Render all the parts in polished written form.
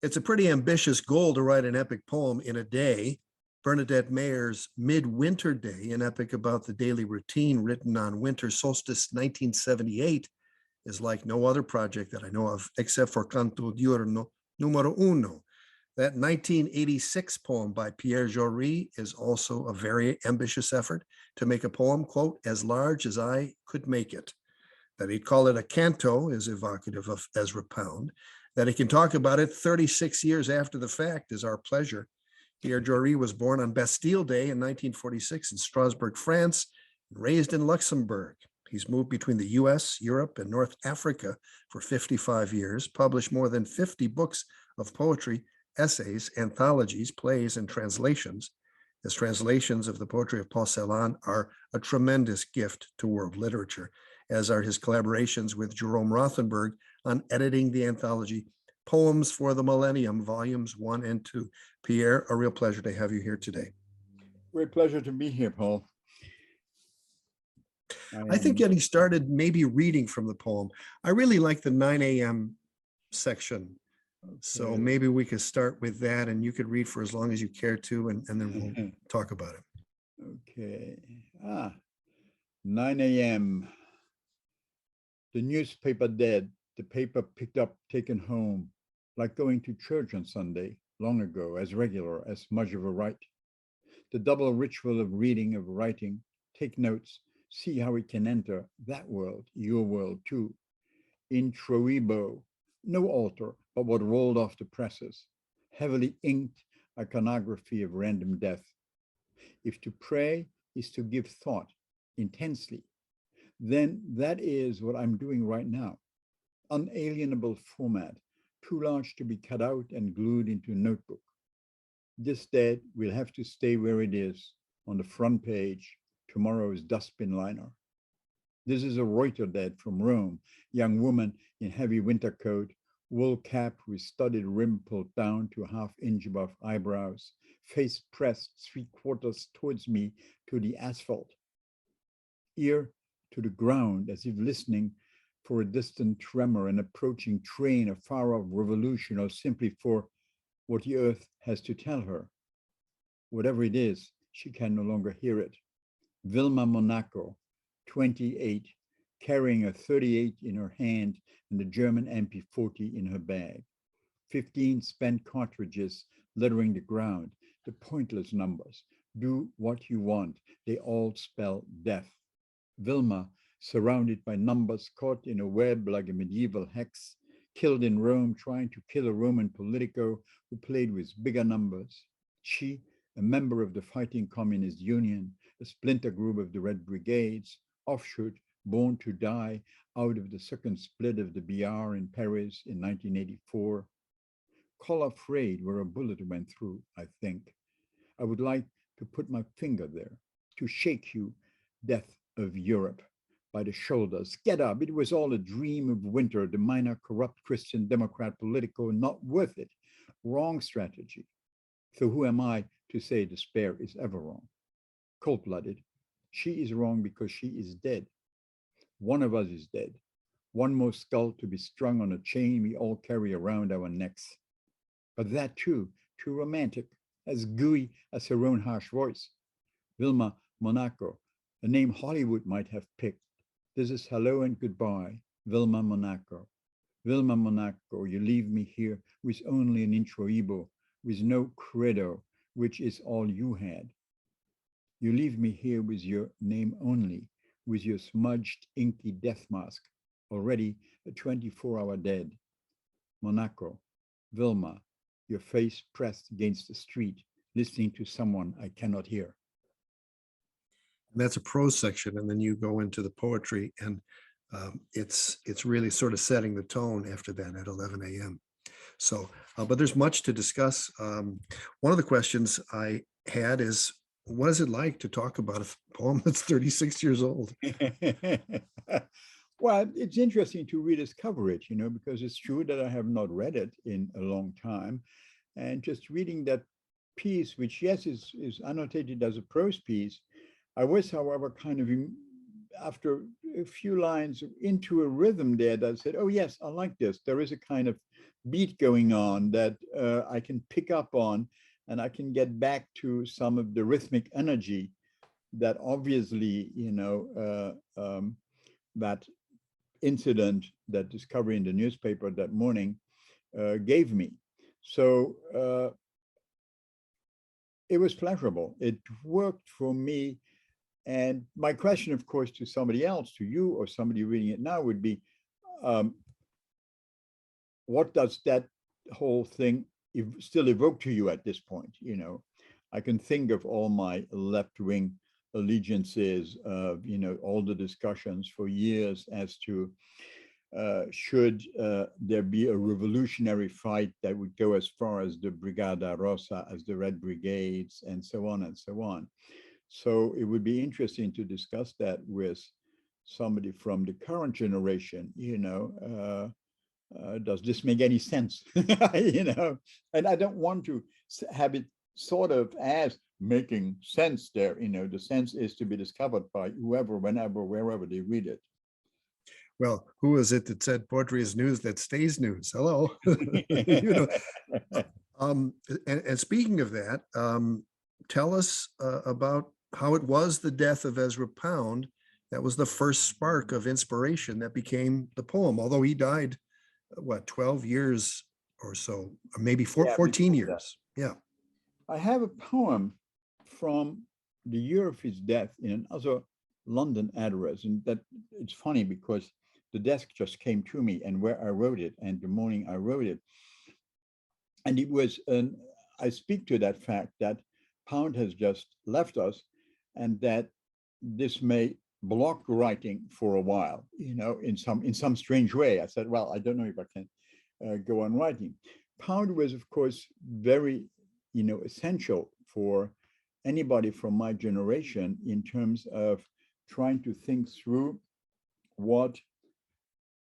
It's a pretty ambitious goal to write an epic poem in a day. Bernadette Mayer's Midwinter Day, an epic about the daily routine written on Winter Solstice 1978, is like no other project that I know of, except for Canto Diurno numero uno. That 1986 poem by Pierre Joris is also a very ambitious effort to make a poem, quote, as large as I could make it. That he'd call it a canto is evocative of Ezra Pound. That he can talk about it 36 years after the fact is our pleasure. Pierre Joris was born on Bastille Day in 1946 in Strasbourg, France, and raised in Luxembourg. He's moved between the US, Europe, and North Africa for 55 years, published more than 50 books of poetry, essays, anthologies, plays, and translations. His translations of the poetry of Paul Celan are a tremendous gift to world literature, as are his collaborations with Jerome Rothenberg on editing the anthology Poems for the Millennium, Volumes 1 and 2. Pierre, a real pleasure to have you here today. Great pleasure to be here, Paul. I think getting started, maybe reading from the poem. I really like the 9 a.m. section. Okay. So maybe we could start with that and you could read for as long as you care to, and then we'll talk about it. Okay. 9 a.m. The newspaper dead, the paper picked up, taken home, like going to church on Sunday, long ago, as regular, as much of a rite. The double ritual of reading, of writing, take notes, see how it can enter that world, your world too. Introibo, no altar, but what rolled off the presses, heavily inked iconography of random death. If to pray is to give thought intensely, then that is what I'm doing right now. Unalienable format, too large to be cut out and glued into a notebook. This dead will have to stay where it is, on the front page, tomorrow's dustbin liner. This is a Reuter dead from Rome, young woman in heavy winter coat, wool cap with studded rim pulled down to a half-inch above eyebrows, face pressed 3/4 towards me to the asphalt, ear to the ground as if listening for a distant tremor, an approaching train, a far-off revolution, or simply for what the earth has to tell her. Whatever it is, she can no longer hear it. Vilma Monaco, 28, carrying a 38 in her hand and a German MP40 in her bag. 15 spent cartridges littering the ground, the pointless numbers. Do what you want, they all spell death. Vilma, surrounded by numbers, caught in a web like a medieval hex, killed in Rome, trying to kill a Roman politico who played with bigger numbers. She, a member of the Fighting Communist Union, a splinter group of the Red Brigades, offshoot, born to die out of the second split of the BR in Paris in 1984. Call afraid where a bullet went through, I think. I would like to put my finger there, to shake you, death of Europe, by the shoulders. Get up, it was all a dream of winter, the minor corrupt Christian Democrat politico, not worth it. Wrong strategy. So who am I to say despair is ever wrong? Cold-blooded. She is wrong because she is dead. One of us is dead. One more skull to be strung on a chain we all carry around our necks. But that too romantic, as gooey as her own harsh voice. Vilma Monaco, a name Hollywood might have picked. This is hello and goodbye, Vilma Monaco. Vilma Monaco, you leave me here with only an introibo, with no credo, which is all you had. You leave me here with your name only, with your smudged, inky death mask, already a 24-hour dead. Monaco, Vilma, your face pressed against the street, listening to someone I cannot hear. That's a prose section, and then you go into the poetry, and it's really sort of setting the tone after that at 11 a.m. So, but there's much to discuss. One of the questions I had is, what is it like to talk about a poem that's 36 years old? Well, it's interesting to rediscover it, because it's true that I have not read it in a long time. And just reading that piece, which, yes, is annotated as a prose piece, I was, however, kind of after a few lines into a rhythm there that said, oh yes, I like this. There is a kind of beat going on that I can pick up on, and I can get back to some of the rhythmic energy that obviously, that incident, that discovery in the newspaper that morning gave me. So it was pleasurable. It worked for me. And my question, of course, to somebody else, to you or somebody reading it now would be, what does that whole thing still evoke to you at this point? I can think of all my left-wing allegiances, all the discussions for years as to should there be a revolutionary fight that would go as far as the Brigada Rosa, as the Red Brigades, and so on and so on. So it would be interesting to discuss that with somebody from the current generation. Does this make any sense? And I don't want to have it sort of as making sense there. The sense is to be discovered by whoever, whenever, wherever they read it. Well, who is it that said poetry is news that stays news? Hello. And speaking of that, tell us about how it was the death of Ezra Pound. That was the first spark of inspiration that became the poem, although he died, 12 years or so, or maybe 14 years. Yeah. I have a poem from the year of his death in another London address, and that it's funny because the desk just came to me and where I wrote it, and the morning I wrote it. And it was, I speak to that fact that Pound has just left us, and that this may block writing for a while, in some strange way. I said, well, I don't know if I can go on writing. Pound was, of course, very, essential for anybody from my generation in terms of trying to think through what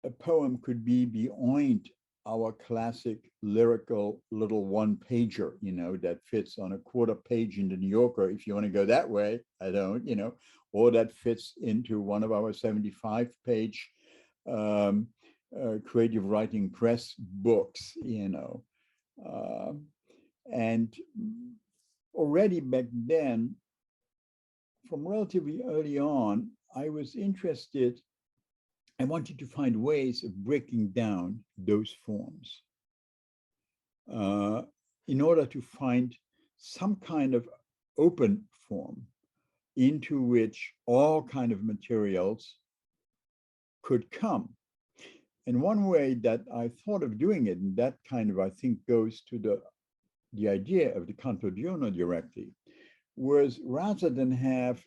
a poem could be beyond our classic lyrical little one-pager, that fits on a quarter page in the New Yorker, if you want to go that way. I don't, or that fits into one of our 75-page creative writing press books, and already back then, from relatively early on, I was interested. I wanted to find ways of breaking down those forms in order to find some kind of open form into which all kind of materials could come. And one way that I thought of doing it, and that kind of, I think, goes to the idea of the Canto Diurno directly, was rather than have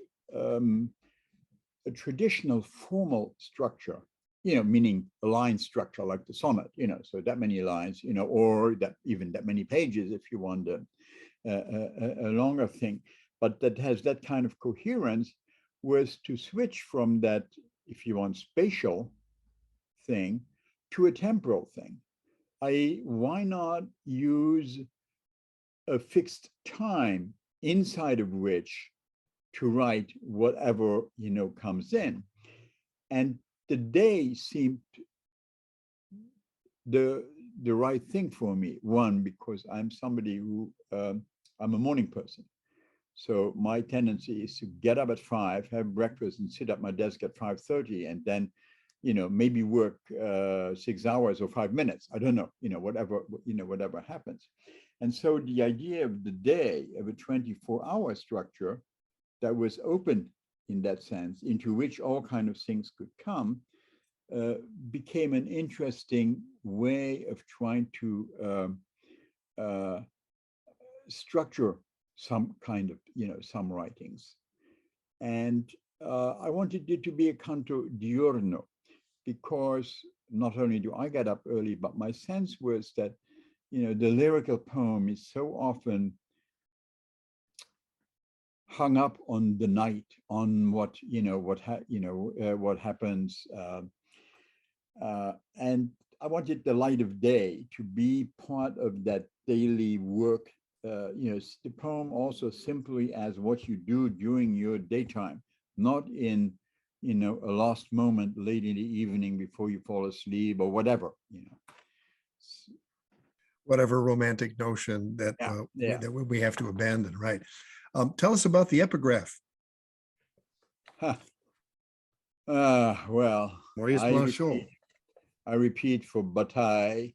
a traditional formal structure, meaning a line structure like the sonnet, so that many lines, or that even that many pages if you want a longer thing, but that has that kind of coherence, was to switch from that, if you want, spatial thing to a temporal thing. Why not use a fixed time inside of which to write whatever comes in? And the day seemed the right thing for me. One, because I'm somebody who I'm a morning person, so my tendency is to get up at 5, have breakfast, and sit at my desk at 5:30, and then maybe work 6 hours or 5 minutes. I don't know, whatever happens. And so the idea of the day, of a 24-hour structure that was open in that sense, into which all kind of things could come, became an interesting way of trying to structure some kind of, some writings. And I wanted it to be a Canto Diurno, because not only do I get up early, but my sense was that, the lyrical poem is so often hung up on the night, on what happens, and I wanted the light of day to be part of that daily work. The poem also simply as what you do during your daytime, not in you know, a last moment late in the evening before you fall asleep or whatever, you know. Whatever romantic notion that, that we have to abandon, right? Tell us about the epigraph. Huh. Well, Maurice Blanchot. I repeat for Bataille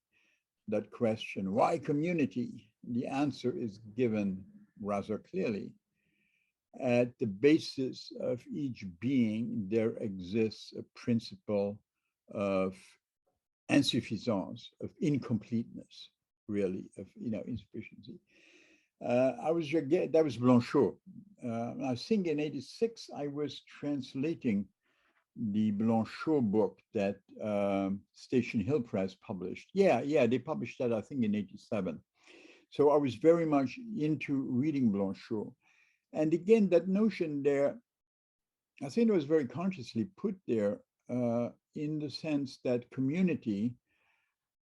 that question, why community? The answer is given rather clearly. At the basis of each being, there exists a principle of insufficience, of incompleteness, really, of, you know, insufficiency. That was Blanchot. I think in '86, I was translating the Blanchot book that Station Hill Press published. Yeah, they published that, I think, in '87. So I was very much into reading Blanchot. And again, that notion there, I think it was very consciously put there in the sense that community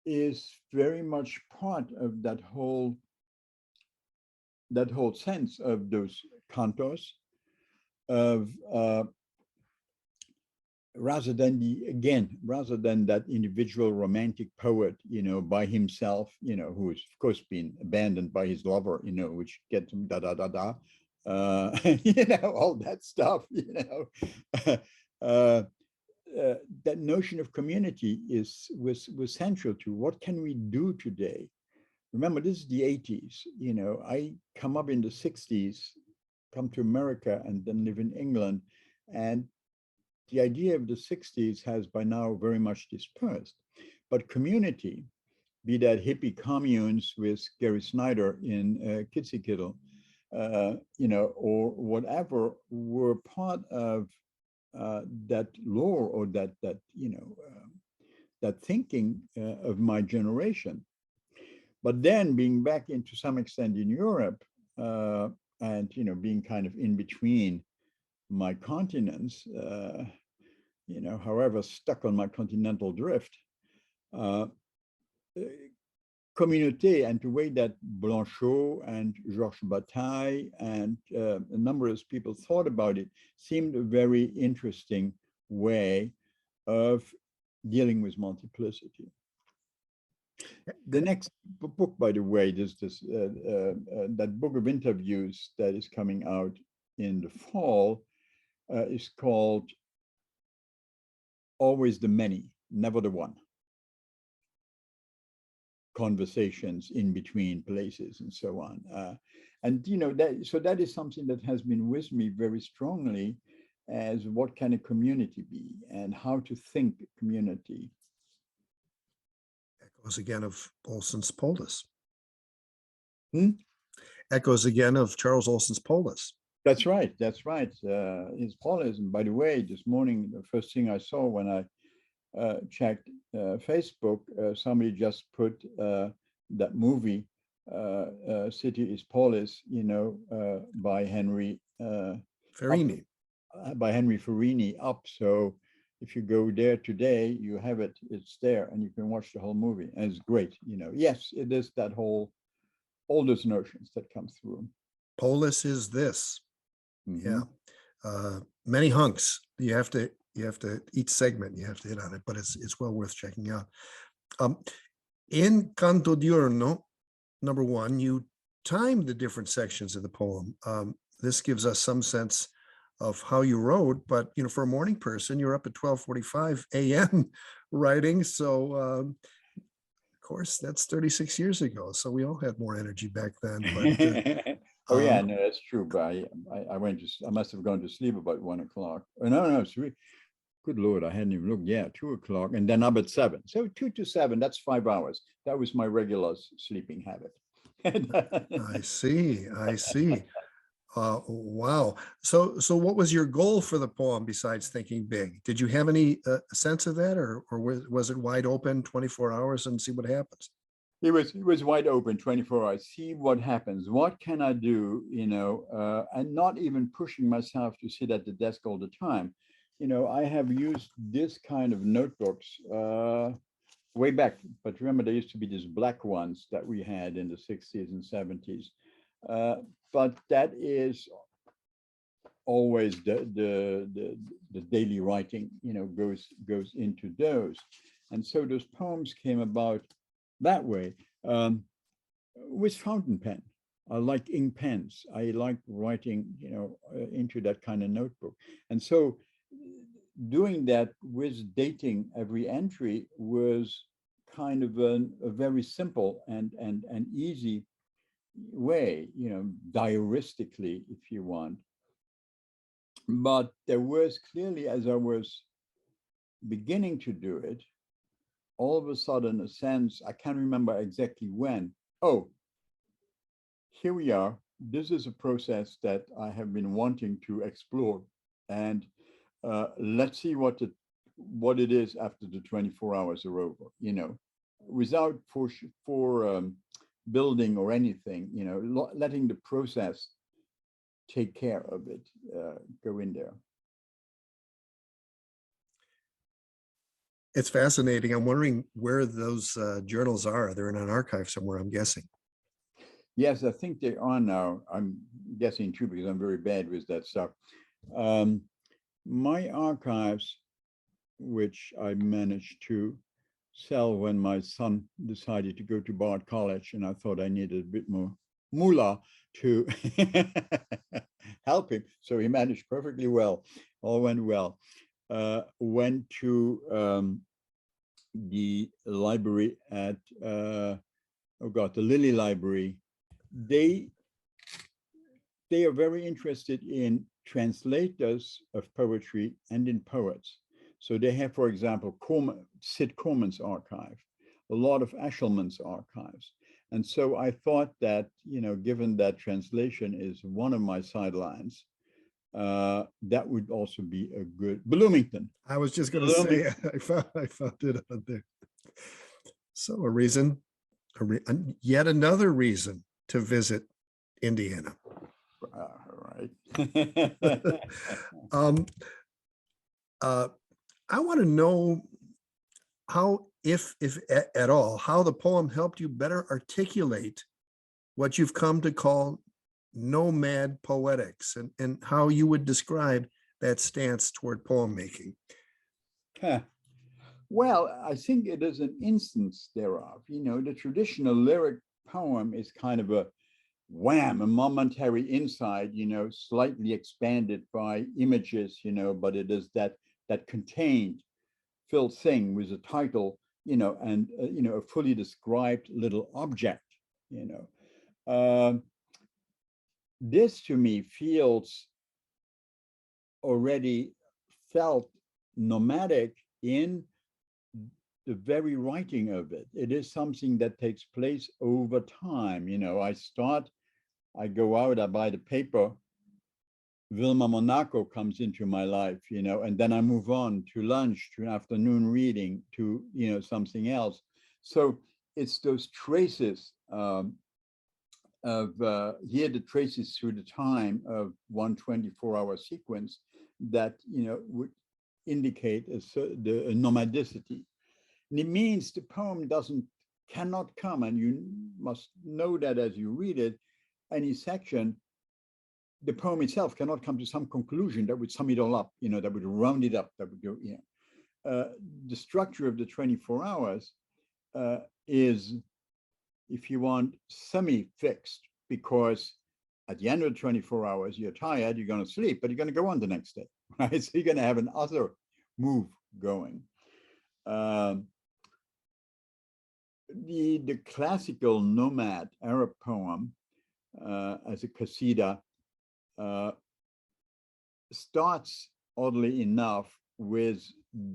is very much part of that whole sense of those cantos of rather than that individual romantic poet, you know, by himself, you know, who has of course been abandoned by his lover, you know, which gets him you know, all that stuff, you know. That notion of community was central to what can we do today. Remember, this is the '80s, you know, I come up in the '60s, come to America and then live in England, and the idea of the '60s has by now very much dispersed. But community, be that hippie communes with Gary Snyder in Kitsikittle, you know, or whatever, were part of that lore or that you know, that thinking of my generation. But then being back into some extent in Europe, and you know, being kind of in between my continents, you know, however stuck on my continental drift, communauté, and the way that Blanchot and Georges Bataille and a number of people thought about it seemed a very interesting way of dealing with multiplicity. The next book, by the way, that book of interviews that is coming out in the fall is called Always the Many, Never the One. Conversations in between places and so on. And, you know, that is something that has been with me very strongly as what can a community be and how to think community. Echoes again of Olson's Polis. Hmm? Echoes again of Charles Olson's Polis. That's right. That's right. His Polis. And by the way, this morning, the first thing I saw when I checked Facebook, somebody just put that movie, City is Polis, you know, by Henry Fellini. By Henry Fellini up. So if you go there today, you have it, it's there, and you can watch the whole movie, and it's great, you know. Yes, it is that whole, all those notions that come through. Polis is this. Mm-hmm. Yeah. Many hunks. You have to each segment, you have to hit on it, but it's well worth checking out. In Canto Diurno, number 1, you timed the different sections of the poem. This gives us some sense of how you wrote, but you know, for a morning person, you're up at 12:45 a.m. writing. So of course, that's 36 years ago. So we all had more energy back then. But oh yeah, no, that's true. But I must have gone to sleep about 1 o'clock. Oh, no, 3. Good Lord, I hadn't even looked. Yeah, 2 o'clock, and then up at 7. So 2 to 7, that's 5 hours. That was my regular sleeping habit. I see. Wow. So what was your goal for the poem besides thinking big? Did you have any sense of that, or was it wide open 24 hours and see what happens? It was wide open 24 hours. See what happens. What can I do? You know, and not even pushing myself to sit at the desk all the time. You know, I have used this kind of notebooks way back, but remember there used to be these black ones that we had in the 60s and 70s. But that is always the daily writing, goes into those. And so those poems came about that way, with fountain pen. I like ink pens. I like writing, into that kind of notebook. And so doing that with dating every entry was kind of a very simple and easy way, diaristically, if you want. But there was clearly, as I was beginning to do it, all of a sudden a sense, I can't remember exactly when, oh, here we are. This is a process that I have been wanting to explore. And let's see what it is after the 24 hours are over, without for building or anything, letting the process take care of it, go in there. It's fascinating. I'm wondering where those journals are. They're in an archive somewhere, I'm guessing. Yes, I think they are now. I'm guessing too, because I'm very bad with that stuff. My archives, which I managed to sell when my son decided to go to Bard College, and I thought I needed a bit more moolah to help him. So he managed perfectly well. All went well. Went to the library at, the Lilly Library. They are very interested in translators of poetry and in poets. So they have, for example, Sid Corman's archive, a lot of Eshelman's archives. And so I thought that, given that translation is one of my sidelines, that would also be a good Bloomington. I was just going to say, I found it on there. So yet another reason to visit Indiana. Right. I want to know how, if at all, how the poem helped you better articulate what you've come to call nomad poetics, and how you would describe that stance toward poem making. Well, I think it is an instance thereof. The traditional lyric poem is kind of a wham, a momentary insight, slightly expanded by images, but it is that contained, filled thing with a title, and a fully described little object, This to me feels already felt nomadic in the very writing of it. It is something that takes place over time. I go out, I buy the paper, Wilma Monaco comes into my life, and then I move on to lunch, to afternoon reading, to, something else. So it's those traces of here, the traces through the time of one 24-hour sequence that, would indicate the nomadicity. And it means the poem cannot come, and you must know that as you read it, any section, the poem itself cannot come to some conclusion that would sum it all up, that would round it up, that would go, the structure of the 24 hours is, if you want, semi-fixed, because at the end of the 24 hours, you're tired, you're going to sleep, but you're going to go on the next day, right? So you're going to have another move going. The classical nomad Arab poem as a qasida starts, oddly enough, with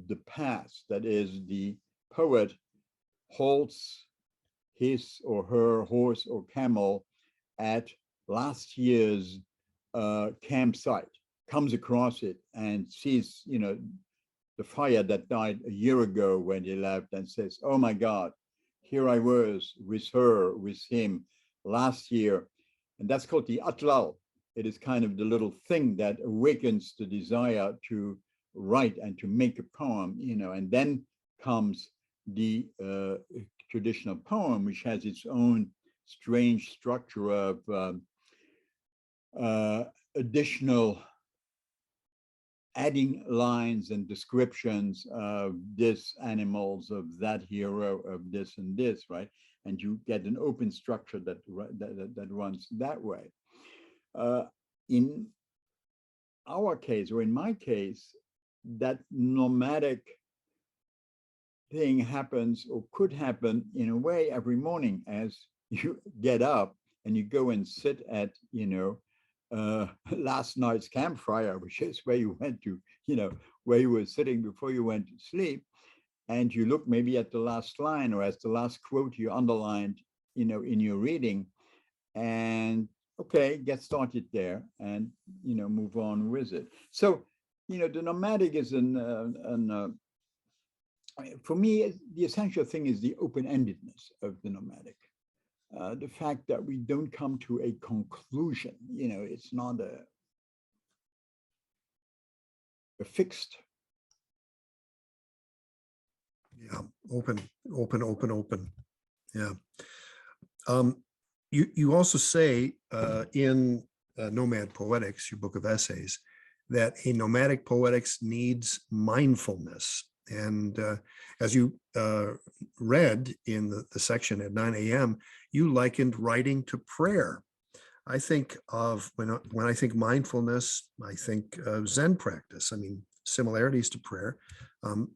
the past. That is, the poet halts his or her horse or camel at last year's campsite, comes across it and sees, the fire that died a year ago when he left, and says, oh my God, here I was with her, with him last year. And that's called the atlal. It is kind of the little thing that awakens the desire to write and to make a poem, and then comes the traditional poem, which has its own strange structure of additional adding lines and descriptions of this animals, of that hero, of this and this, right? And you get an open structure that runs that way. In our case, or in my case, that nomadic thing happens, or could happen in a way, every morning as you get up and you go and sit at, last night's campfire, which is where you went to, where you were sitting before you went to sleep, and you look maybe at the last line or as the last quote you underlined, in your reading, and okay, get started there and, move on with it. So, the nomadic is for me, the essential thing is the open-endedness of the nomadic. The fact that we don't come to a conclusion, it's not a fixed. Yeah, open. Yeah. You also say in Nomad Poetics, your book of essays, that a nomadic poetics needs mindfulness. And as you read in the section at 9 a.m., you likened writing to prayer. I think of, when I think mindfulness, I think Zen practice. I mean, similarities to prayer.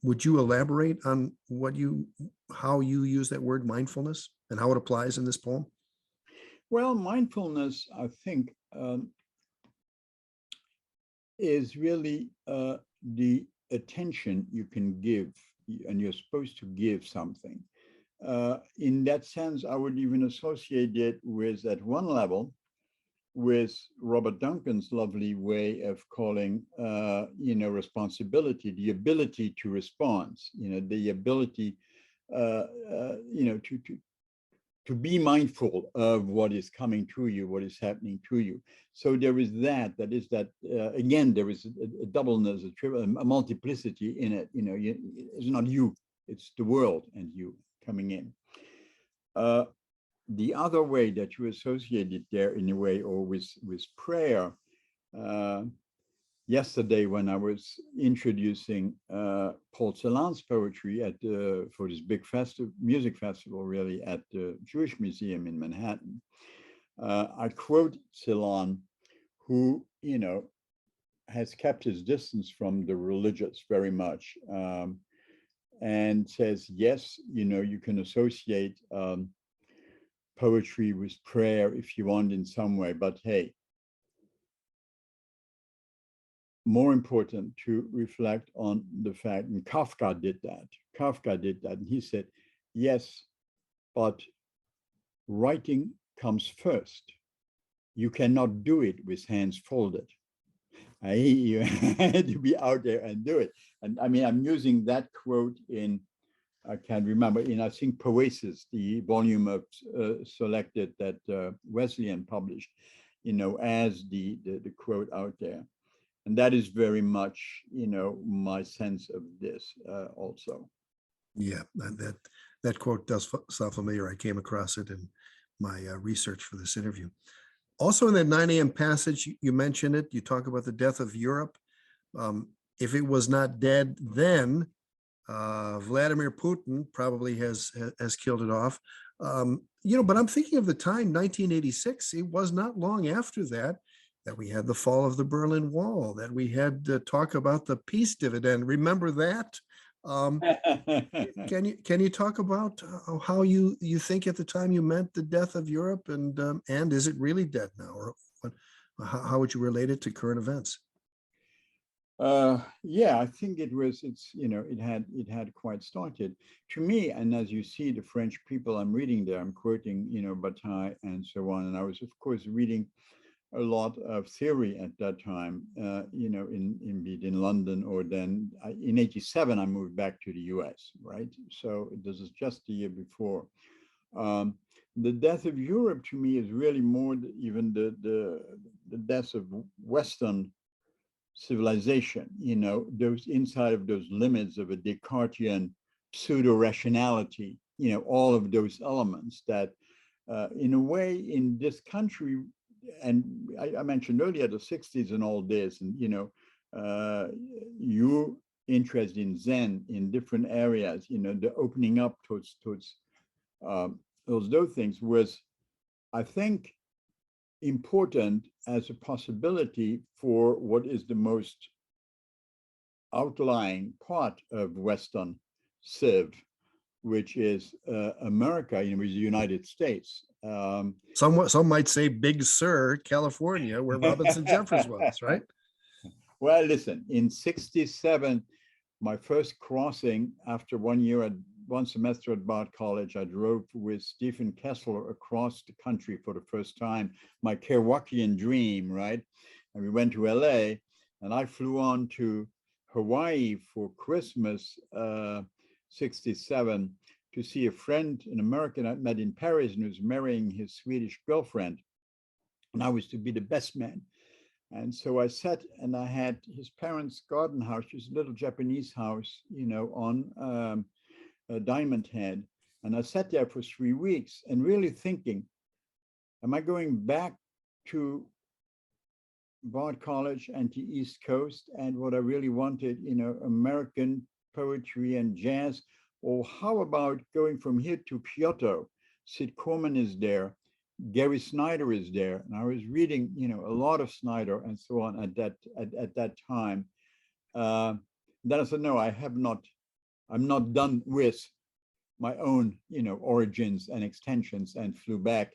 Would you elaborate on how you use that word mindfulness and how it applies in this poem? Well, mindfulness, I think, is really the attention you can give, and you're supposed to give something. In that sense, I would even associate it with, at one level, with Robert Duncan's lovely way of calling, responsibility, the ability to respond, the ability, to be mindful of what is coming to you, what is happening to you. So there is that again, there is a doubleness, a multiplicity in it. It's not you, it's the world and you coming in. The other way that you associate it there, in a way, or with prayer, yesterday when I was introducing Paul Celan's poetry for this big music festival, really, at the Jewish Museum in Manhattan, I quote Celan, who, has kept his distance from the religious very much, and says, yes, you can associate poetry with prayer if you want in some way, but hey, more important to reflect on the fact, and Kafka did that, and he said, yes, but writing comes first. You cannot do it with hands folded. You had to be out there and do it. And I mean, I'm using that quote in, I can't remember, in, I think, Poesis, the volume of selected that Wesleyan published, as the quote out there. And that is very much, my sense of this also. Yeah, that quote does sound familiar. I came across it in my research for this interview. Also in that 9 a.m. passage, you mentioned it, you talk about the death of Europe. If it was not dead then, Vladimir Putin probably has killed it off. But I'm thinking of the time, 1986, it was not long after that we had the fall of the Berlin Wall, that we had talk about the peace dividend. Remember that? Can you talk about how you think at the time you meant the death of Europe, and is it really dead now, or how would you relate it to current events? Yeah, I think it had quite started. To me, and as you see, the French people I'm reading there, I'm quoting, Bataille and so on. And I was, of course, reading a lot of theory at that time, in London, or then in 87, I moved back to the US, right? So this is just the year before. The death of Europe to me is really more even the death of Western civilization, those inside of those limits of a Descartian pseudo-rationality, all of those elements that in a way in this country, and I mentioned earlier the 60s and all this, and your interest in Zen in different areas, the opening up towards those things was, I think, important as a possibility for what is the most outlying part of Western Civ, which is America, with the United States. Some might say Big Sur, California, where Robinson Jeffers was, right? Well, listen, in '67, my first crossing after 1 year one semester at Bard College, I drove with Stephen Kessler across the country for the first time, my Kerouacian dream, right? And we went to LA, and I flew on to Hawaii for Christmas, '67, to see a friend, an American I met in Paris, and who's marrying his Swedish girlfriend. And I was to be the best man. And so I sat, and I had his parents' garden house, just a little Japanese house, on Diamond Head. And I sat there for 3 weeks and really thinking, am I going back to Bard College and the East Coast and what I really wanted, American poetry and jazz? Or how about going from here to Kyoto? Sid Corman is there. Gary Snyder is there. And I was reading, a lot of Snyder and so on at that time. Then I said, no, I'm not done with my own, origins and extensions, and flew back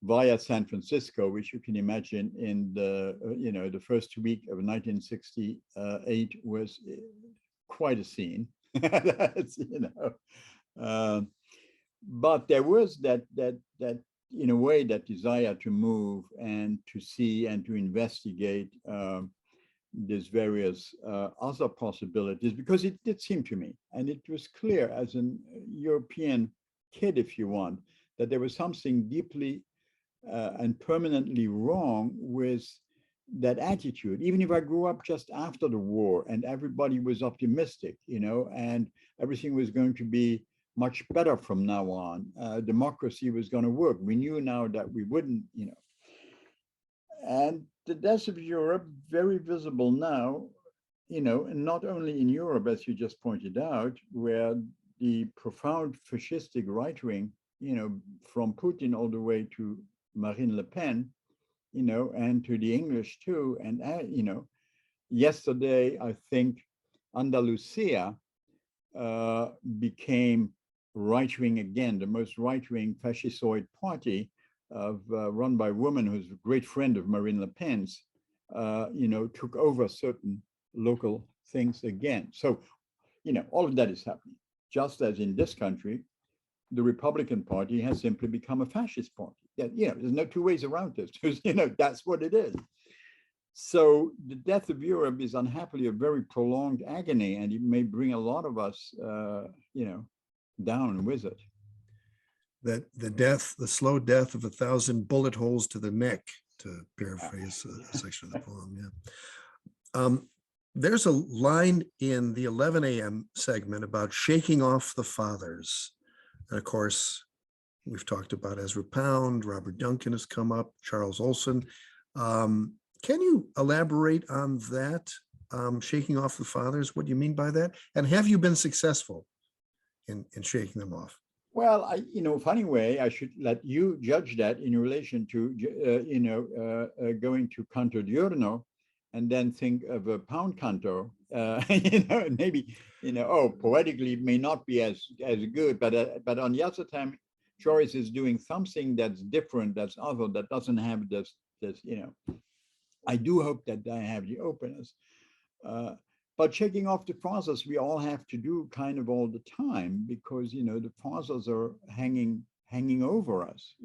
via San Francisco, which you can imagine in the, the first week of 1968 was quite a scene. That's, but there was that in a way, that desire to move and to see and to investigate these various other possibilities, because it did seem to me, and it was clear as an European kid, if you want, that there was something deeply and permanently wrong with that attitude. Even if I grew up just after the war and everybody was optimistic, and everything was going to be much better from now on, democracy was going to work. We knew now that we wouldn't, and the deaths of Europe, very visible now, and not only in Europe, as you just pointed out, where the profound fascistic right wing, from Putin all the way to Marine Le Pen, and to the English too. And, yesterday, I think Andalusia became right-wing again, the most right-wing fascistoid party run by a woman who's a great friend of Marine Le Pen's, took over certain local things again. So, all of that is happening. Just as in this country, the Republican Party has simply become a fascist party. There's no two ways around this. That's what it is. So the death of Europe is unhappily a very prolonged agony, and it may bring a lot of us, down with it. That the slow death of 1,000 bullet holes to the neck, to paraphrase a section of the poem. Yeah. There's a line in the 11 a.m. segment about shaking off the fathers. And of course, we've talked about Ezra Pound, Robert Duncan has come up, Charles Olson. Can you elaborate on that, shaking off the fathers? What do you mean by that? And have you been successful in shaking them off? Well, funny way, I should let you judge that in relation to, going to Canto Diurno, and then think of a Pound canto. Maybe, poetically it may not be as good, but on the other time, Joris is doing something that's different, that's other, that doesn't have this. I do hope that I have the openness. But shaking off the fathers, we all have to do kind of all the time, because, the fathers are hanging over us,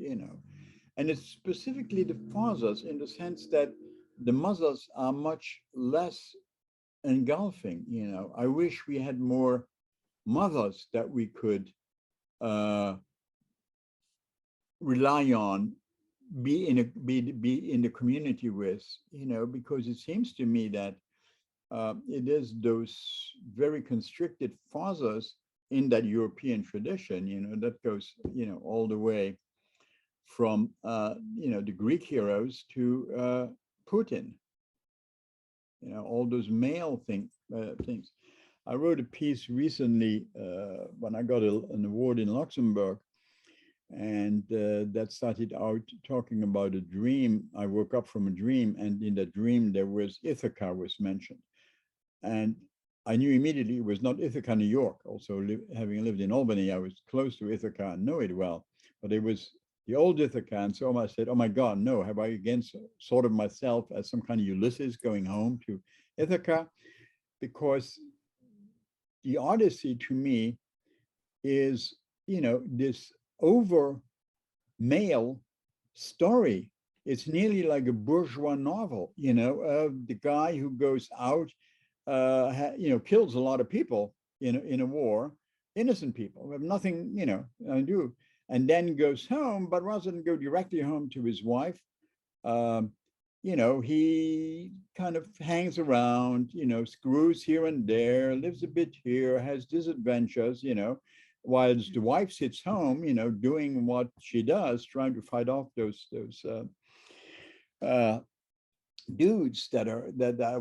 and it's specifically the fathers in the sense that the mothers are much less engulfing. I wish we had more mothers that we could rely on, be in the community with, because it seems to me that it is those very constricted fathers in that European tradition, that goes, all the way from, the Greek heroes to Putin. all those male things. I wrote a piece recently when I got an award in Luxembourg, and that started out talking about a dream. I woke up from a dream, and in that dream there was Ithaca was mentioned, and I knew immediately it was not Ithaca, New York. Also, having lived in Albany, I was close to Ithaca and know it well, but it was the old Ithaca. And so I said, oh my God, no, have I again sort of myself as some kind of Ulysses going home to Ithaca? Because the Odyssey to me is, this over male story. It's nearly like a bourgeois novel, of the guy who goes out, kills a lot of people in a war, innocent people who have nothing, to do, and then goes home, but rather than go directly home to his wife, he kind of hangs around, screws here and there, lives a bit here, has disadventures, whilst the wife sits home, doing what she does, trying to fight off those dudes that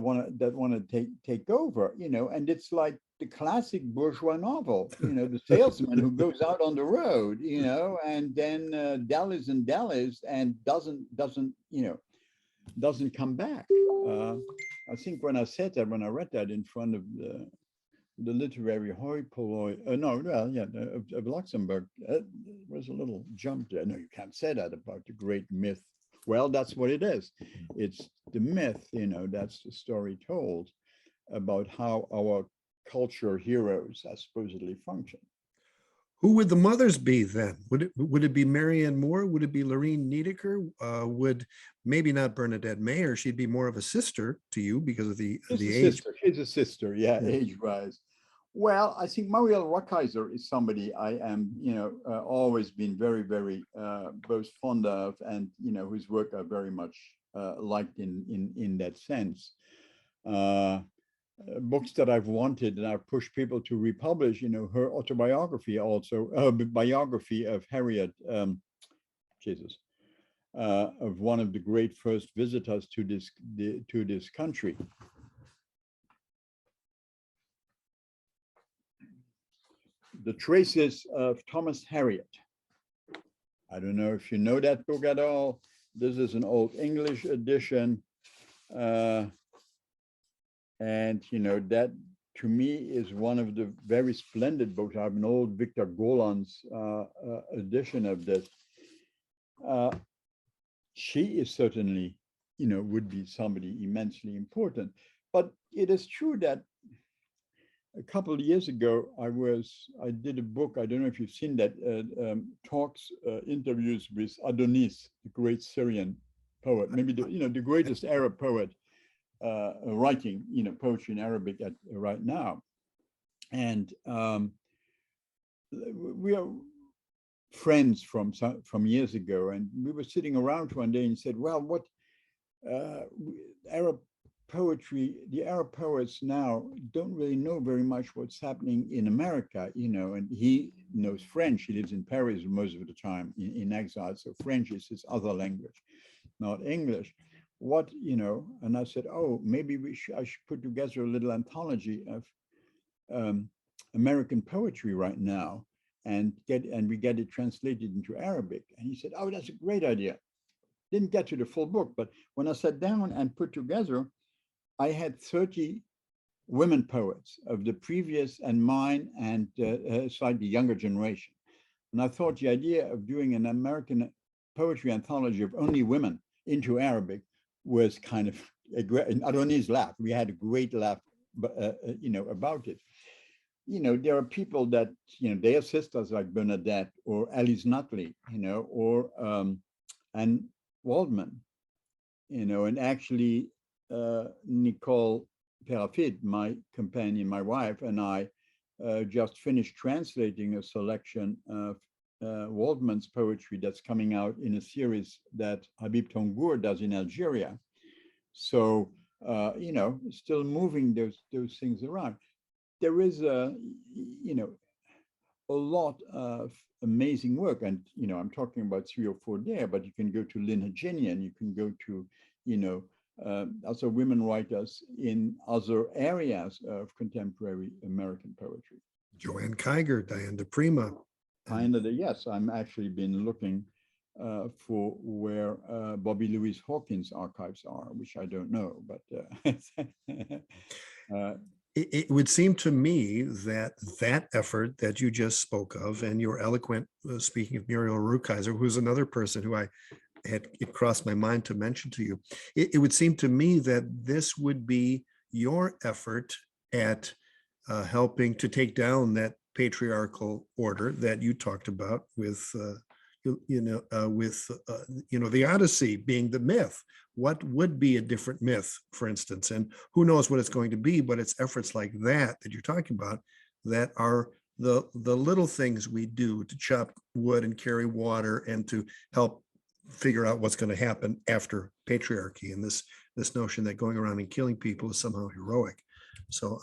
want to take over, and it's like the classic bourgeois novel, the salesman who goes out on the road, and then dallies and dallies and doesn't come back. I think when I read that in front of the literary hoi polloi, of Luxembourg, was a little jump there. No, you can't say that about the great myth. Well, that's what it is. It's the myth, that's the story told about how our culture heroes are supposedly function. Who would the mothers be then? Would it be Marianne Moore? Would it be Lorene Niedecker? Would maybe not Bernadette Mayer? She'd be more of a sister to you because of the age. She's a sister, yeah. Age-wise. Well, I think Marielle Rockheiser is somebody I am, always been very, very both fond of, and whose work I very much liked in that sense. Books that I've wanted and I've pushed people to republish, her autobiography, also biography of Harriet, of one of the great first visitors to this country. The Traces of Thomas Harriot. I don't know if you know that book at all. This is an old English edition. And that to me is one of the very splendid books. I have an old Victor Golan's edition of this. She is certainly, would be somebody immensely important. But it is true that a couple of years ago, I did a book, I don't know if you've seen that, interviews with Adonis, the great Syrian poet, maybe the greatest Arab poet, writing, poetry in Arabic right now. And we are friends from years ago, and we were sitting around one day and said, well, what Arab poetry, the Arab poets now don't really know very much what's happening in America, and he knows French. He lives in Paris most of the time in exile, so French is his other language, not English. What, and I said, oh, maybe I should put together a little anthology of American poetry right now and we get it translated into Arabic. And he said, oh, that's a great idea. Didn't get to the full book, but when I sat down and put together, I had 30 women poets of the previous and mine and slightly younger generation. And I thought the idea of doing an American poetry anthology of only women into Arabic was kind of a great, and Adonis laughed. We had a great laugh, about it. There are people that, they have sisters like Bernadette or Alice Nutley, or Anne Waldman, and actually Nicole Perafid, my companion, my wife, and I just finished translating a selection of Waldman's poetry that's coming out in a series that Habib Tongour does in Algeria. So, still moving those things around. There is a lot of amazing work, and I'm talking about 3 or 4 there, but you can go to Lynn Haginian, you can go to also women writers in other areas of contemporary American poetry. Joanne Kiger, Diane de Prima. Yes, I'm actually been looking for where Bobby Louise Hawkins' archives are, which I don't know, but it would seem to me that that effort that you just spoke of, and your eloquent speaking of Muriel Rukeyser, who's another person who I had it crossed my mind to mention to you, it would seem to me that this would be your effort at helping to take down that patriarchal order that you talked about with the Odyssey being the myth. What would be a different myth, for instance, and who knows what it's going to be, but it's efforts like that you're talking about that are the little things we do to chop wood and carry water and to help figure out what's going to happen after patriarchy, and this notion that going around and killing people is somehow heroic. So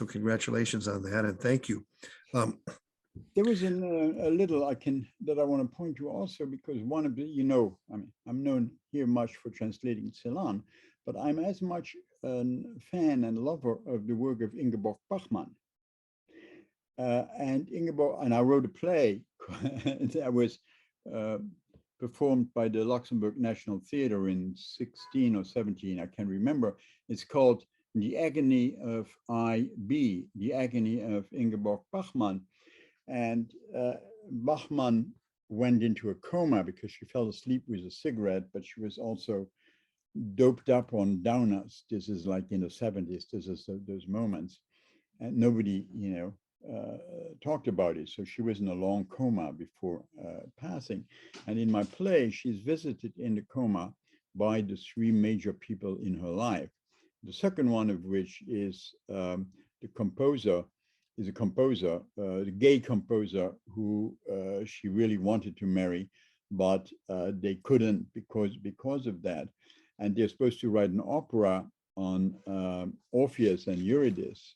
congratulations on that, and thank you. There was a little that I want to point to also, because one of the, I mean, I'm known here much for translating Celan, but I'm as much a fan and lover of the work of Ingeborg Bachmann. And I wrote a play that was performed by the Luxembourg National Theatre in 16 or 17, I can't remember. It's called The Agony of I.B., The Agony of Ingeborg Bachmann. And Bachmann went into a coma because she fell asleep with a cigarette, but she was also doped up on downers. This is like in the 70s, this is those moments. And nobody, talked about it. So she was in a long coma before passing. And in my play, she's visited in the coma by the three major people in her life. The second one of which is the gay composer who she really wanted to marry, but they couldn't because of that. And they're supposed to write an opera on Orpheus and Eurydice,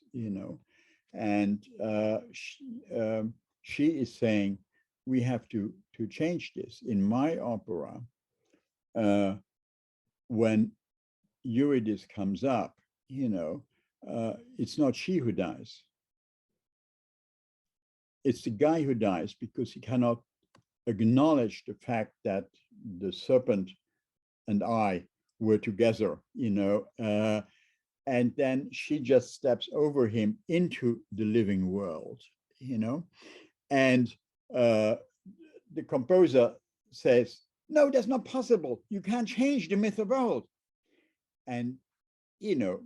and she is saying, we have to change this. In my opera, when Eurydice comes up, it's not she who dies. It's the guy who dies because he cannot acknowledge the fact that the serpent and I were together, and then she just steps over him into the living world, and the composer says, no, that's not possible. You can't change the myth of old. And,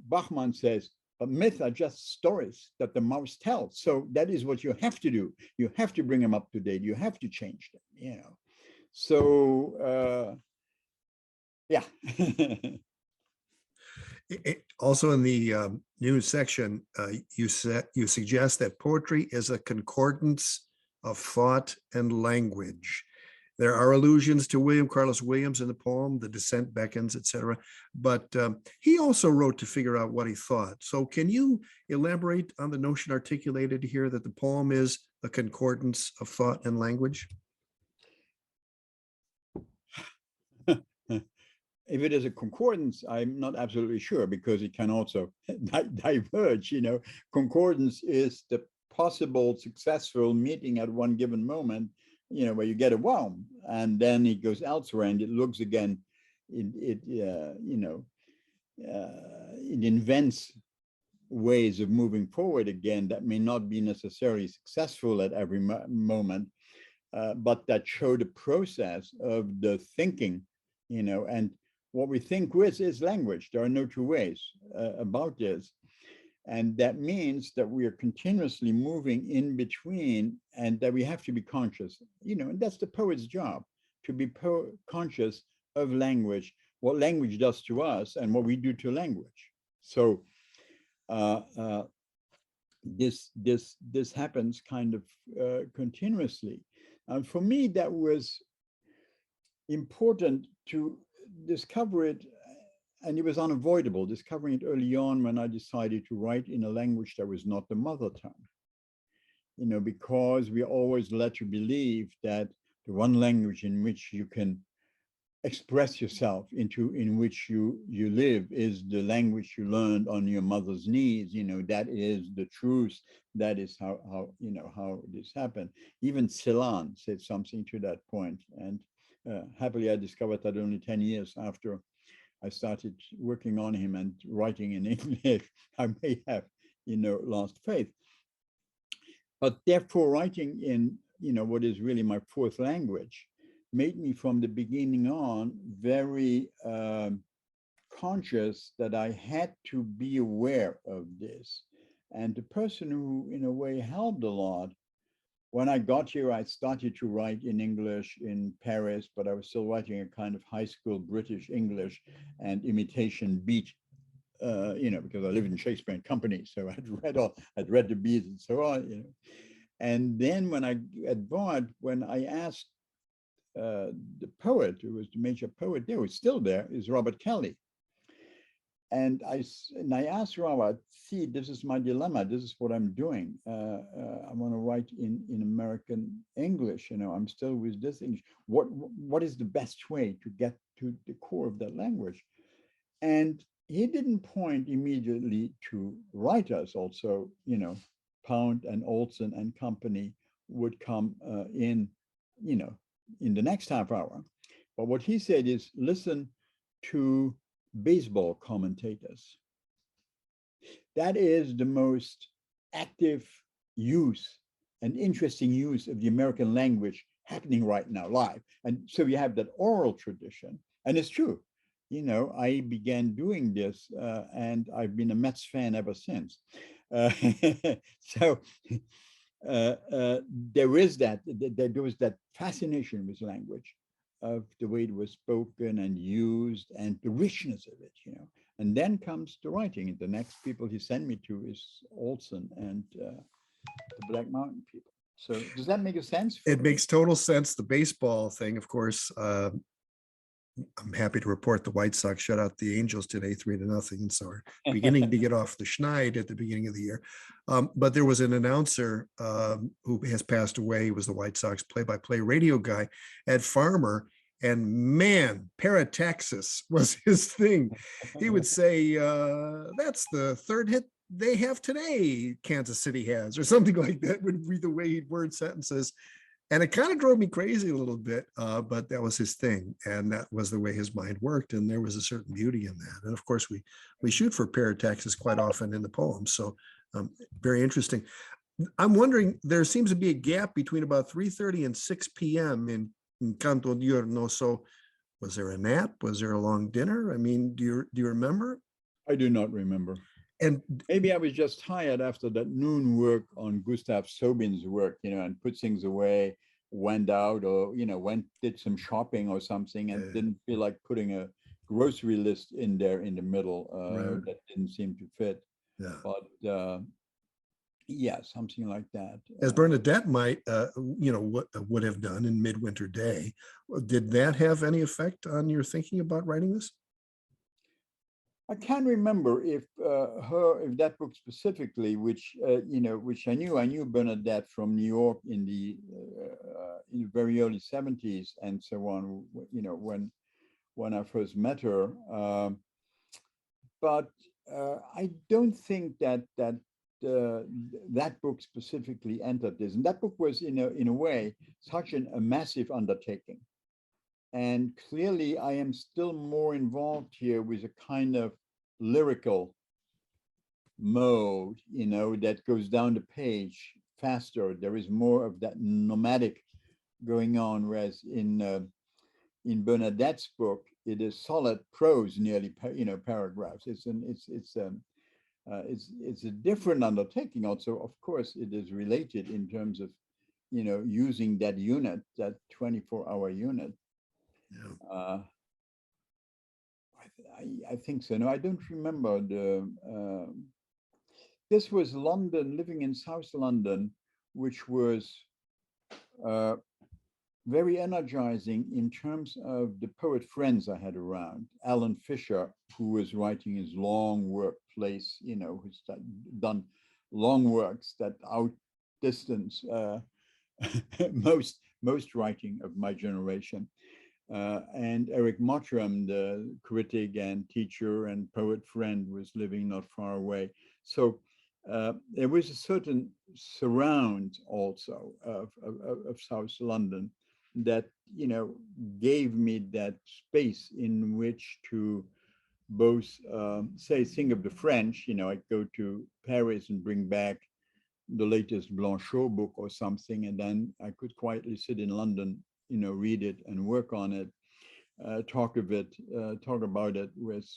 Bachmann says, but myths are just stories that the mouse tells. So that is what you have to do. You have to bring them up to date. You have to change them, So, yeah. Also in the news section, you suggest that poetry is a concordance of thought and language. There are allusions to William Carlos Williams in the poem, The Descent Beckons, etc. But he also wrote to figure out what he thought. So can you elaborate on the notion articulated here that the poem is a concordance of thought and language? If it is a concordance, I'm not absolutely sure, because it can also diverge. Concordance is the possible successful meeting at one given moment, where you get a wow, and then it goes elsewhere and it looks again, it invents ways of moving forward again that may not be necessarily successful at every moment, but that show the process of the thinking, and what we think with is language. There are no two ways about this. And that means that we are continuously moving in between, and that we have to be conscious, and that's the poet's job, to be conscious of language, what language does to us and what we do to language. So this happens kind of continuously. And for me, that was important to discover it. And it was unavoidable, discovering it early on when I decided to write in a language that was not the mother tongue. Because we are always led to believe that the one language in which you can express yourself in which you live is the language you learned on your mother's knees. That is the truth. That is how this happened. Even Celan said something to that point, and happily I discovered that only 10 years after I started working on him and writing in English. I may have lost faith, but therefore writing in what is really my fourth language made me from the beginning on very conscious that I had to be aware of this. And the person who in a way helped a lot, when I got here, I started to write in English in Paris, but I was still writing a kind of high school British English and imitation beat, because I live in Shakespeare and Company, so I'd read the beats and so on, And then when at Bard, when I asked the poet who was the major poet there, who's still there, is Robert Kelly. And I asked Robert, see, this is my dilemma. This is what I'm doing. I want to write in American English. I'm still with this English. What is the best way to get to the core of that language? And he didn't point immediately to writers. Also, Pound and Olson and company would come in the next half hour. But what he said is, listen to baseball commentators. That is the most active use and interesting use of the American language happening right now live. And so you have that oral tradition. And it's true. I began doing this and I've been a Mets fan ever since. So there is that fascination with language, of the way it was spoken and used and the richness of it, And then comes the writing. And the next people he sent me to is Olson and the Black Mountain people. So does that make a sense? It makes total sense. The baseball thing, of course, I'm happy to report the White Sox shut out the Angels today, 3-0, and so are beginning to get off the schneid at the beginning of the year. But there was an announcer who has passed away. He was the White Sox play-by-play radio guy, Ed Farmer, and man, parataxis was his thing. He would say, that's the third hit they have today, Kansas City has, or something like that would be the way he'd word sentences. And it kind of drove me crazy a little bit, but that was his thing. And that was the way his mind worked. And there was a certain beauty in that. And of course, we shoot for parataxis quite often in the poem. So very interesting. I'm wondering, there seems to be a gap between about 3:30 and 6 p.m. in Canto Diurno. So was there a nap? Was there a long dinner? I mean, do you remember? I do not remember. And maybe I was just tired after that noon work on Gustav Sobin's work, and put things away, went out, or did some shopping or something, and didn't feel like putting a grocery list in there in the middle. Right. That didn't seem to fit. Yeah. But yeah, something like that. As Bernadette might, would have done in Midwinter Day. Did that have any effect on your thinking about writing this? I can't remember if that book specifically, which which I knew Bernadette from New York in the very early 70s and so on. When I first met her, but I don't think that book specifically entered this. And that book was in a way such a massive undertaking. And clearly, I am still more involved here with a kind of lyrical mode, that goes down the page faster. There is more of that nomadic going on, whereas in Bernadette's book, it is solid prose, nearly paragraphs. It's a different undertaking. Also, of course, it is related in terms of using that unit, that 24-hour unit. Yeah. I think so. No, I don't remember this was London, living in South London, which was very energizing in terms of the poet friends I had around. Alan Fisher, who was writing his long work place, who's done long works that outdistance most writing of my generation. And Eric Mottram, the critic and teacher and poet friend, was living not far away. So there was a certain surround also of South London that, you know, gave me that space in which to both say, think of the French. You know, I go to Paris and bring back the latest Blanchot book or something, and then I could quietly sit in London, you know, read it and work on it, talk about it with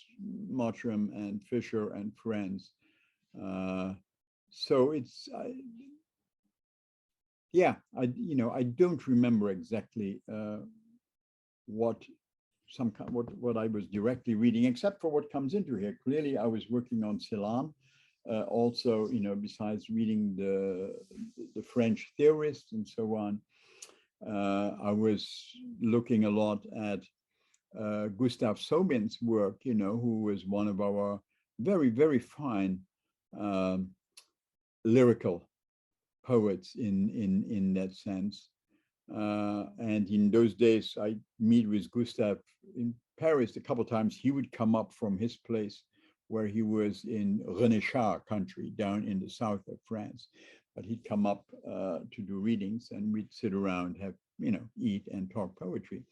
Mottram and Fisher and friends. So it's, yeah, I don't remember exactly what I was directly reading, except for what comes into here. Clearly, I was working on Celan. Also, you know, besides reading the French theorists and so on, I was looking a lot at Gustav Sobin's work, you know, who was one of our very, very fine lyrical poets in that sense. And in those days, I meet with Gustav in Paris a couple of times. He would come up from his place where he was in René Char country down in the south of France. But he'd come up to do readings, and we'd sit around, have, you know, eat and talk poetry.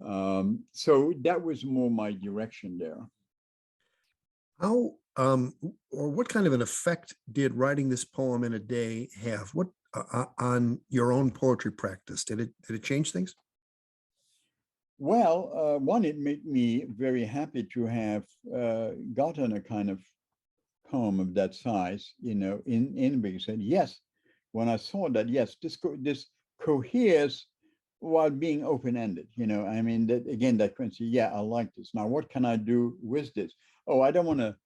So that was more my direction there. How or what kind of an effect did writing this poem in a day have? What on your own poetry practice? Did it change things? Well, one, it made me very happy to have gotten a kind of poem of that size, you know, in because said yes. When I saw that, yes, this coheres while being open-ended. You know, I mean, that again, that question, yeah, I like this. Now, what can I do with this? Oh, I don't want to,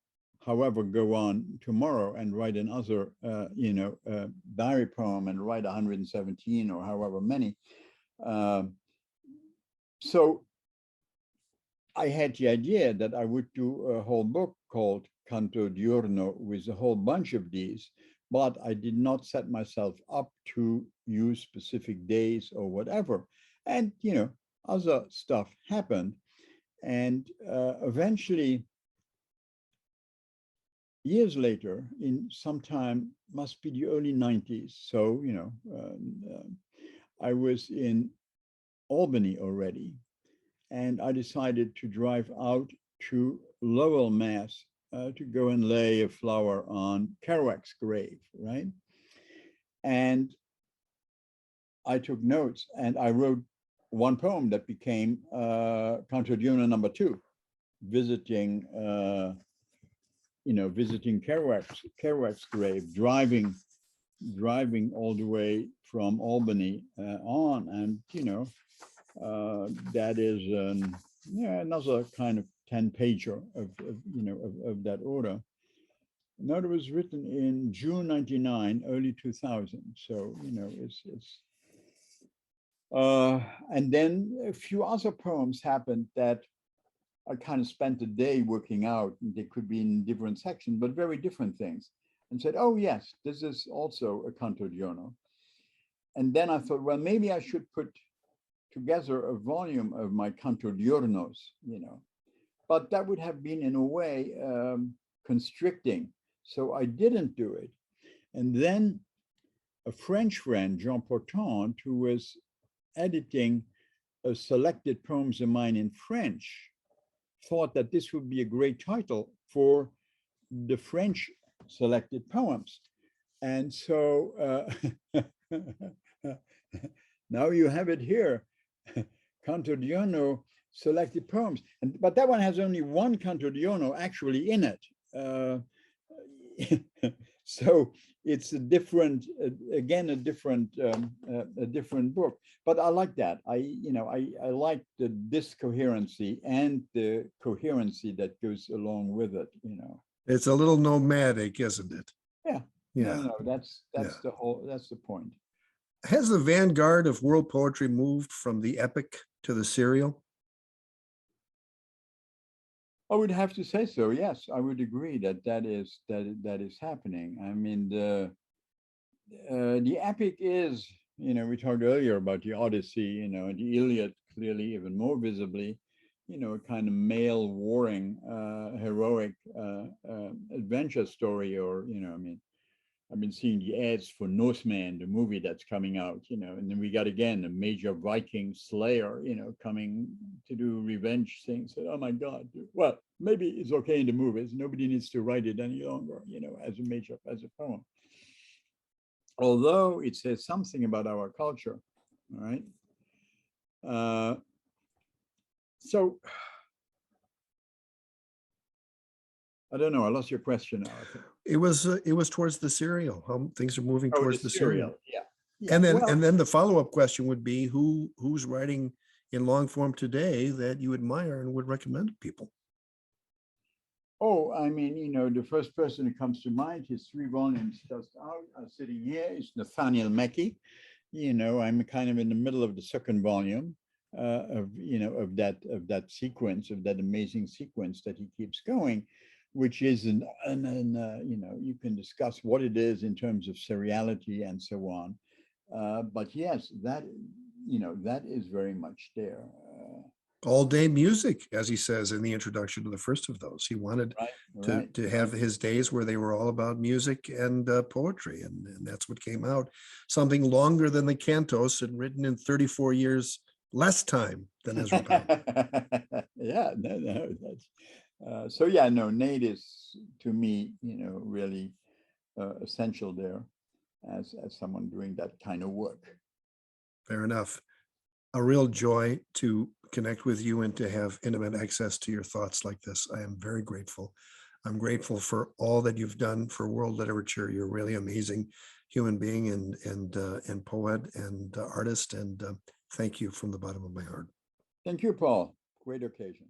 however, go on tomorrow and write another, diary poem and write 117 or however many. So I had the idea that I would do a whole book called Canto Diurno with a whole bunch of these, but I did not set myself up to use specific days or whatever. And, you know, other stuff happened. And eventually, years later, in sometime, must be the early 90s. So, you know, I was in Albany already. And I decided to drive out to Lowell, Mass, to go and lay a flower on Kerouac's grave, right? And I took notes, and I wrote one poem that became Canto Diurno number 2, visiting Kerouac's grave, driving all the way from Albany on, and you know. That is another kind of 10-pager of that order. Now, it was written in June 99, early 2000. So, you know, it's and then a few other poems happened that I kind of spent a day working out. They could be in different sections, but very different things. And said, oh, yes, this is also a Canto Diurno. And then I thought, well, maybe I should put together a volume of my Canto Diurnos, you know, but that would have been in a way constricting. So I didn't do it. And then a French friend, Jean Portant, who was editing a selected poems of mine in French, thought that this would be a great title for the French selected poems. And so now you have it here. Canto Diurno selected poems, but that one has only one Canto Diurno actually in it. So it's a different, again, a different book. But I like that. I like the discoherency and the coherency that goes along with it. You know, it's a little nomadic, isn't it? Yeah. Yeah. No, that's the point. Has the vanguard of world poetry moved from the epic to the serial? I would have to say so. Yes, I would agree that is happening. I mean, the epic is, you know, we talked earlier about the Odyssey, you know, and the Iliad clearly, even more visibly, a kind of male warring, heroic adventure story, or, I've been seeing the ads for Norseman, the movie that's coming out, and then we got again a major Viking slayer, coming to do revenge things. Oh my God. Well, maybe it's okay in the movies. Nobody needs to write it any longer, as a poem. Although it says something about our culture, all right? So I don't know. I lost your question now, I think. It was towards the serial. How things are moving towards the serial. Yeah. And then the follow-up question would be who's writing in long form today that you admire and would recommend to people? Oh, I mean, the first person who comes to mind, his 3 volumes just out, sitting here, is Nathaniel Mackey. I'm kind of in the middle of the 2nd volume of that sequence, of that amazing sequence that he keeps going, which is you can discuss what it is in terms of seriality and so on. But yes, that is very much there. All day music, as he says in the introduction to the first of those. He wanted to have his days where they were all about music and poetry, and that's what came out. Something longer than the cantos and written in 34 years less time than Ezra Pound. Yeah, no, that's so. Yeah, no, Nate is, to me, really essential there as someone doing that kind of work. Fair enough. A real joy to connect with you and to have intimate access to your thoughts like this. I am very grateful. I'm grateful for all that you've done for world literature. You're a really amazing human being and poet and artist. And thank you from the bottom of my heart. Thank you, Paul. Great occasion.